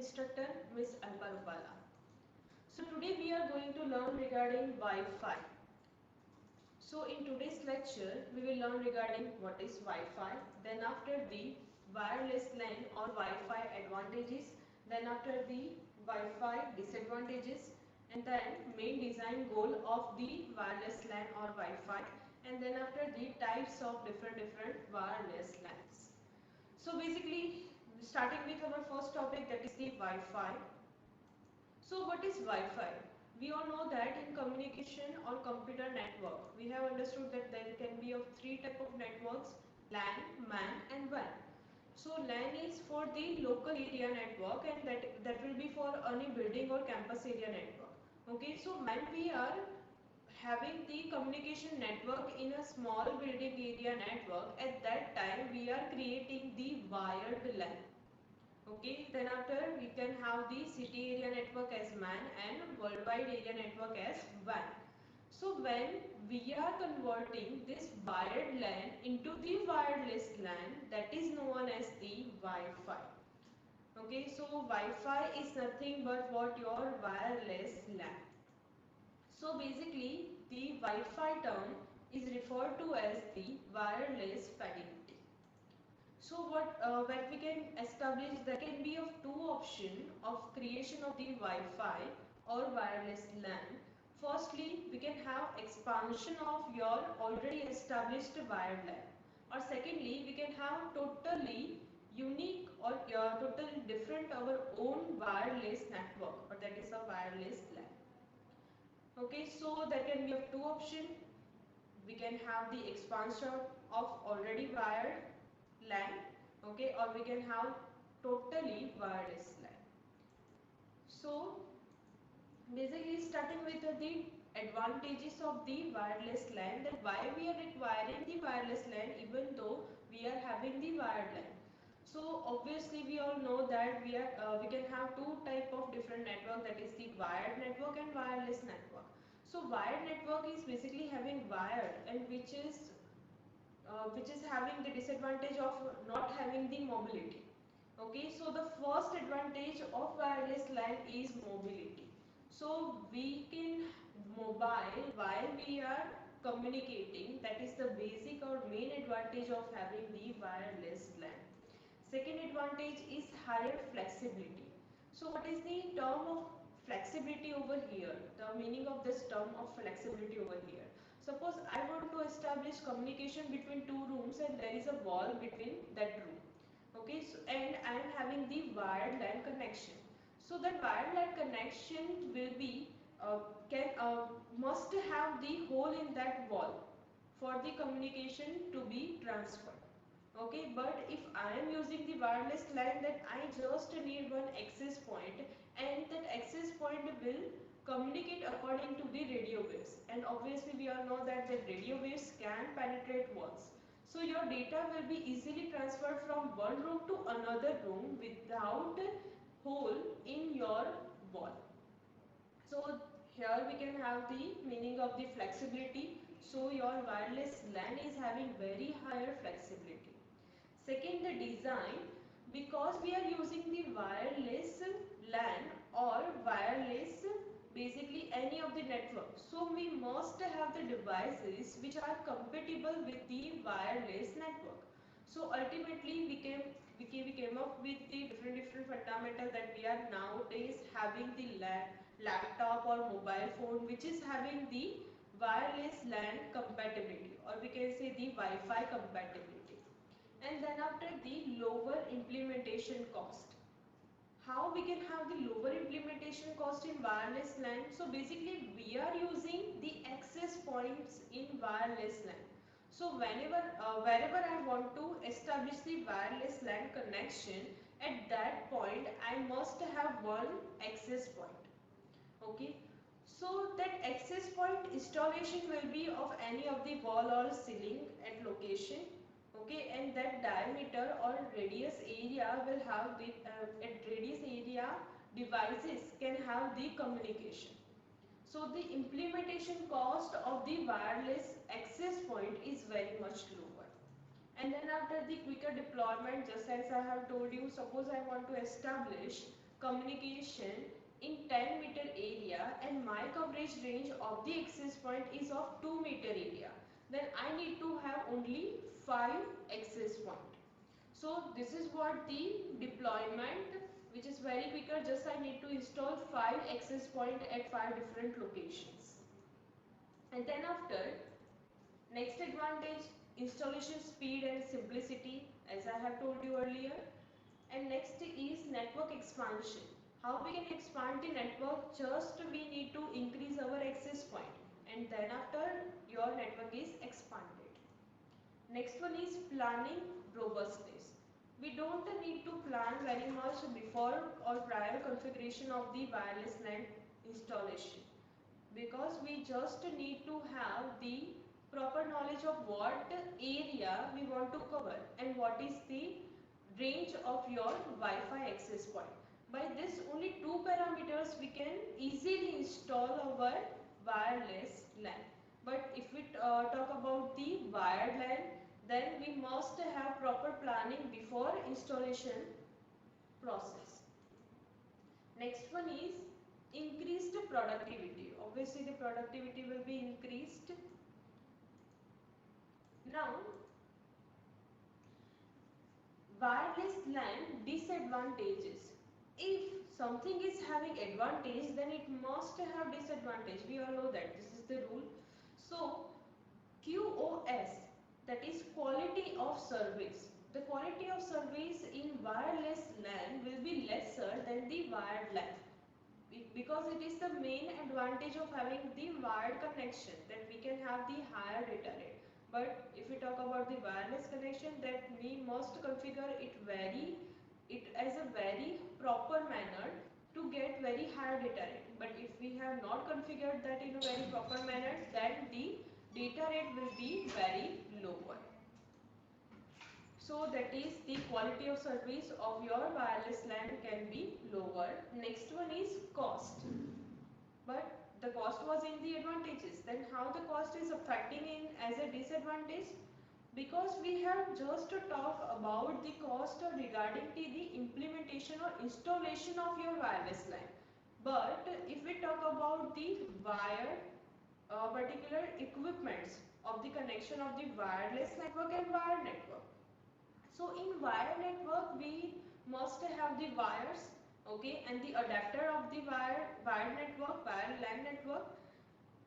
instructor Miss Alpa Rupala. So today we are going to learn regarding Wi-Fi. So in today's lecture we will learn regarding what is Wi-Fi, then after the wireless LAN or Wi-Fi advantages, then after the Wi-Fi disadvantages, and then main design goal of the wireless LAN or Wi-Fi, and then after the types of different wireless LANs. So basically, starting with our first topic, that is the Wi-Fi. So what is Wi-Fi? We all know that in communication or computer network, we have understood that there can be of three type of networks: LAN, MAN and WAN. So LAN is for the local area network, and that will be for any building or campus area network. Okay, so when we are having the communication network in a small building area network, at that time we are creating the wired LAN. Okay, then after we can have the city area network as MAN and worldwide area network as WAN. So when we are converting this wired LAN into the wireless LAN, that is known as the Wi-Fi. Okay, so Wi-Fi is nothing but what your wireless LAN. So basically the Wi-Fi term is referred to as the wireless fidelity. So what we can establish, there can be of two option of creation of the Wi-Fi or wireless LAN. Firstly, we can have expansion of your already established wired LAN, or secondly, we can have totally unique or totally different our own wireless network, or that is a wireless LAN. Okay, so there can be of two option. We can have the expansion of already wired LAN, okay, or we can have totally wireless LAN. So basically, starting with the advantages of the wireless LAN, that why we are requiring the wireless LAN even though we are having the wired LAN. So obviously we all know that we can have two type of different network, that is the wired network and wireless network. So wired network is basically having wired, and which is having the disadvantage of not having the mobility. Okay, so the first advantage of wireless LAN is mobility. So we can mobile while we are communicating. That is the basic or main advantage of having the wireless LAN. Second advantage is higher flexibility. So what is the term of flexibility over here? The meaning of this term of flexibility over here. Suppose I want to establish communication between two rooms and there is a wall between that room. Okay, so and I am having the wired LAN connection. So that wired LAN connection will be can must have the hole in that wall for the communication to be transferred. Okay, but if I am using the wireless LAN, then I just need one access point, and that access point will communicate according to the radio waves, and obviously we all know that the radio waves can penetrate walls. So your data will be easily transferred from one room to another room without hole in your wall. So here we can have the meaning of the flexibility. So your wireless LAN is having very higher flexibility. Second, the design. Because we are using the wireless LAN or wireless, basically any of the network, so we must have the devices which are compatible with the wireless network. So ultimately we came up with the different fundamental, that we are nowadays having the laptop or mobile phone which is having the wireless LAN compatibility, or we can say the Wi-Fi compatibility. And then after, the lower implementation cost. How we can have the lower implementation cost in wireless LAN? So basically we are using the access points in wireless LAN. So wherever I want to establish the wireless LAN connection, at that point I must have one access point. Okay, so that access point installation will be of any of the wall or ceiling at location. Okay, and that diameter or radius area will have the at radius area devices can have the communication. So the implementation cost of the wireless access point is very much lower. And then after, the quicker deployment, just as I have told you, suppose I want to establish communication in 10-meter area and my coverage range of the access point is of 2-meter area, then I need to have only 5 access point. So this is what the deployment, which is very quicker. Just I need to install 5 access point at 5 different locations. And then after, next advantage, installation speed and simplicity, as I have told you earlier. And next is network expansion. How we can expand the network? Just we need to increase our access point, and then after your network is expanded. Next one is planning robustness. We don't need to plan very much before or prior configuration of the wireless LAN installation, because we just need to have the proper knowledge of what area we want to cover and what is the range of your Wi-Fi access point. By this only two parameters we can easily install our wireless LAN. But if we talk about the wired LAN, then we must have proper planning before installation process. Next one is increased productivity. Obviously the productivity will be increased. Now wireless LAN disadvantages. If something is having advantage, then it must have disadvantage. We all know that this is the rule. So QoS, that is quality of service. The quality of service in wireless LAN will be lesser than the wired LAN, because it is the main advantage of having the wired connection, that we can have the higher data rate. But if we talk about the wireless connection, that we must configure it as a very proper manner to get very high data rate. But if we have not configured that in a very proper manner, then the data rate will be very lower. So that is the quality of service of your wireless LAN can be lower. Next one is cost. But the cost was in the advantages. Then how the cost is affecting in as a disadvantage? Because we have just to talk about the cost regarding the implementation or installation of your wireless LAN. But if we talk about the particular equipments of the connection of the wireless network and wired network. So in wired network we must have the wires, okay, and the adapter of the wired network, wired LAN network.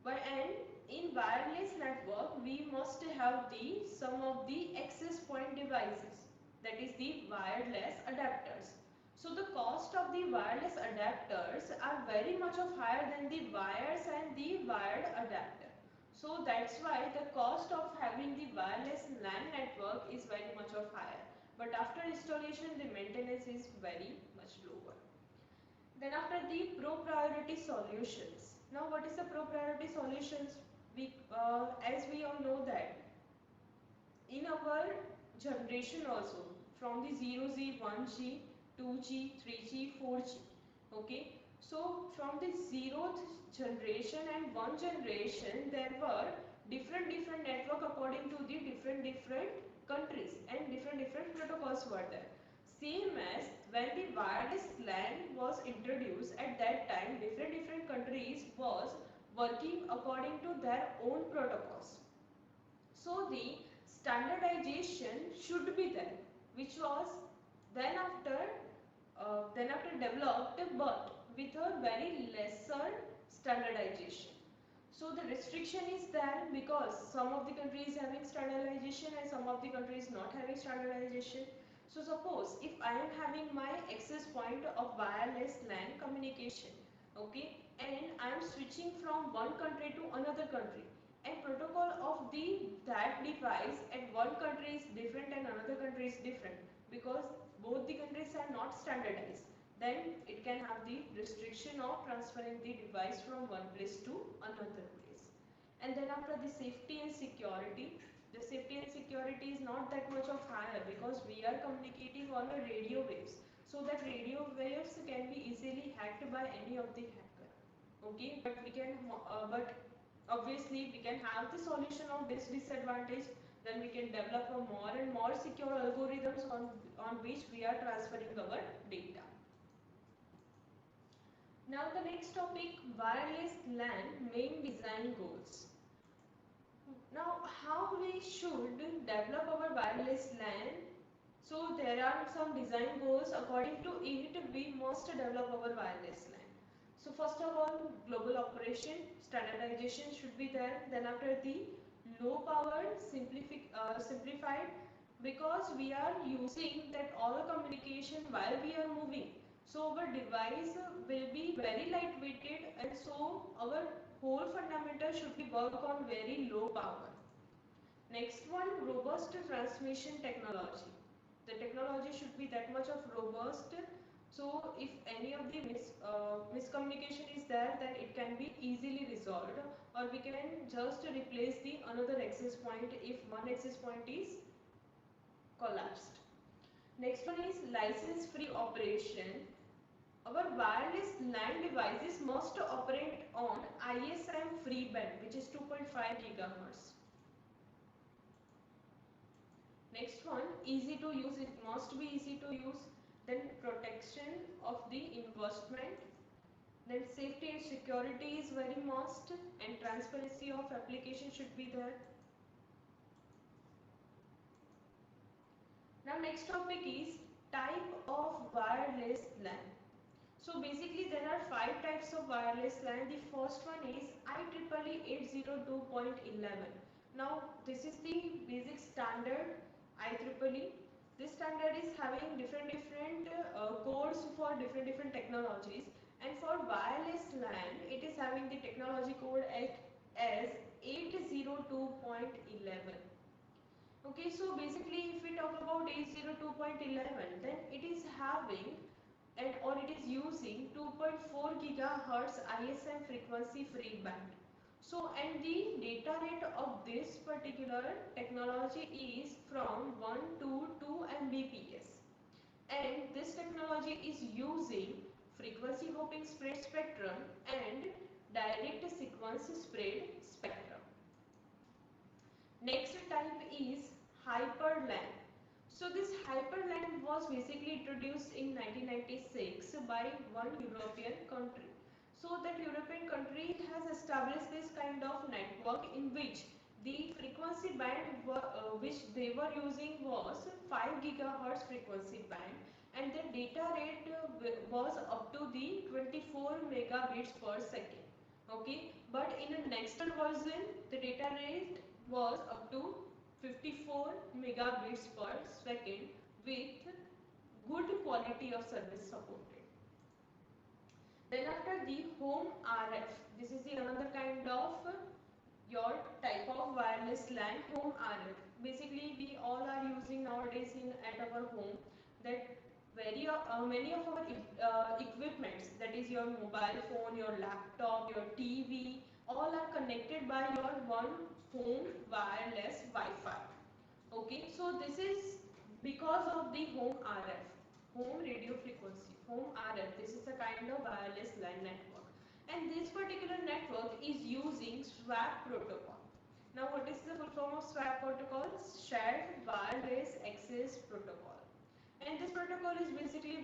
But and in wireless network we must have the some of the access point devices, that is the wireless adapters. So the cost of the wireless adapters are very much of higher than the wires and the wired adapter. So that's why the cost of having the wireless LAN network is very much of higher. But after installation the maintenance is very much lower. Then after the pro priority solutions. Now what is the pro priority solutions? As we all know that in our generation also, from the 0G, 1G, 2G, 3G, 4G, okay. So from the 0th generation and 1 generation there were different network according to the different countries, and different protocols were there. Same as when the wireless LAN was introduced, at that time different countries was working according to their own protocols. So the standardization should be there, which was then after developed, but with a very lesser standardization. So the restriction is there because some of the countries having standardization and some of the countries not having standardization. So suppose if I am having my access point of wireless LAN communication, okay, and I am switching from one country to another country, and protocol of that device at one country is different and another country is different, because both the countries are not standardized, then it can have the restriction of transferring the device from one place to another place. And then after the safety and security, the safety and security is not that much of higher, because we are communicating on a radio waves, so that radio waves can be easily hacked by any of the hacker, okay. But obviously we can have the solution of this disadvantage, then we can develop a more and more secure algorithms on which we are transferring our data. Now the next topic, wireless LAN main design goals. Now how we should develop our wireless LAN? So there are some design goals. According to it, we must develop our wireless LAN. So first of all, global operation, standardization should be there. Then after the low power, simplified, because we are using that all communication while we are moving. So our device will be very lightweighted, and so our whole fundamental should be work on very low power. Next one, robust transmission technology. The technology should be that much of robust, so if any of the miscommunication is there, then it can be easily resolved, or we can just replace the another access point if one access point is collapsed. Next one is license free operation. Our wireless LAN devices must operate on ISM free band, which is 2.5 gigahertz. Next one, easy to use. It must be easy to use. Then protection of the investment. Then safety and security is very must, and transparency of application should be there. Now next topic is type of wireless LAN. So basically there are 5 types of wireless LAN. The first one is IEEE 802.11. Now this is the basic standard IEEE. This standard is having different codes for different technologies, and for wireless LAN it is having the technology code as 802.11. Okay, so basically if we talk about 802.11, then it is having or it is using 2.4 gigahertz ISM frequency free band. So and the data rate of this particular technology is from 1 to 2 Mbps, and this technology is using frequency hopping spread spectrum and direct sequence spread spectrum. Next type is HyperLAN. So this HyperLAN was basically introduced in 1996 by one European country. So that European country has established this kind of network in which the frequency band which they were using was 5 gigahertz frequency band, and the data rate was up to the 24 megabits per second. Okay, but in the next version the data rate was up to 54 megabits per second with good quality of service supported. Then after the home RF, this is the another kind of your type of wireless LAN, home RF. Basically we all are using nowadays in at our home that many of our equipments, that is your mobile phone, your laptop, your TV, all are connected by your one home wireless Wi-Fi. Okay, so this is because of the home RF, home radio frequency, home RF. This is a kind of wireless LAN network, and this particular network is using SWAP protocol. Now what is the full form of SWAP protocol? Shared Wireless Access Protocol. And this protocol is basically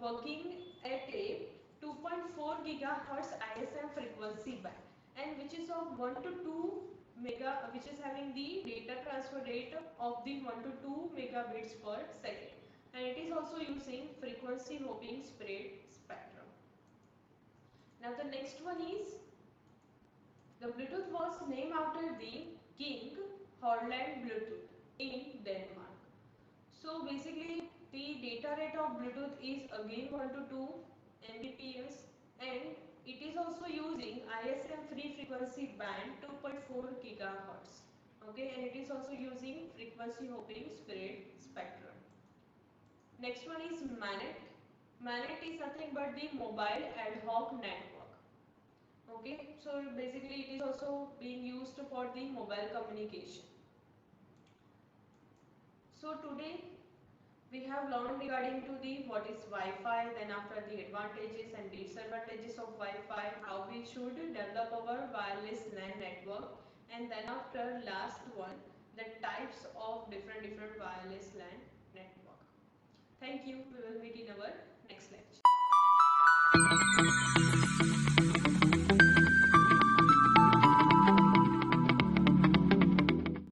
working at a 2.4 gigahertz ISM frequency band, and which is of 1 to 2 mega, which is having the data transfer rate of the 1 to 2 megabits per second, and it is also using frequency hopping spread spectrum. Now the next one is the Bluetooth was named after the King Horland Bluetooth in Denmark. So basically the data rate of Bluetooth is again 1 to 2 Mbps, and it is also using ISM free frequency band 2.4 gigahertz. Okay, and it is also using frequency hopping spread spectrum. Next one is MANET. MANET is nothing but the mobile ad hoc network. Okay, so basically it is also being used for the mobile communication. So today we have learned regarding to the what is Wi-Fi, then after the advantages and disadvantages of Wi-Fi, how we should develop our wireless LAN network, and then after last one, the types of different wireless LAN network. Thank you. We will meet in our next lecture.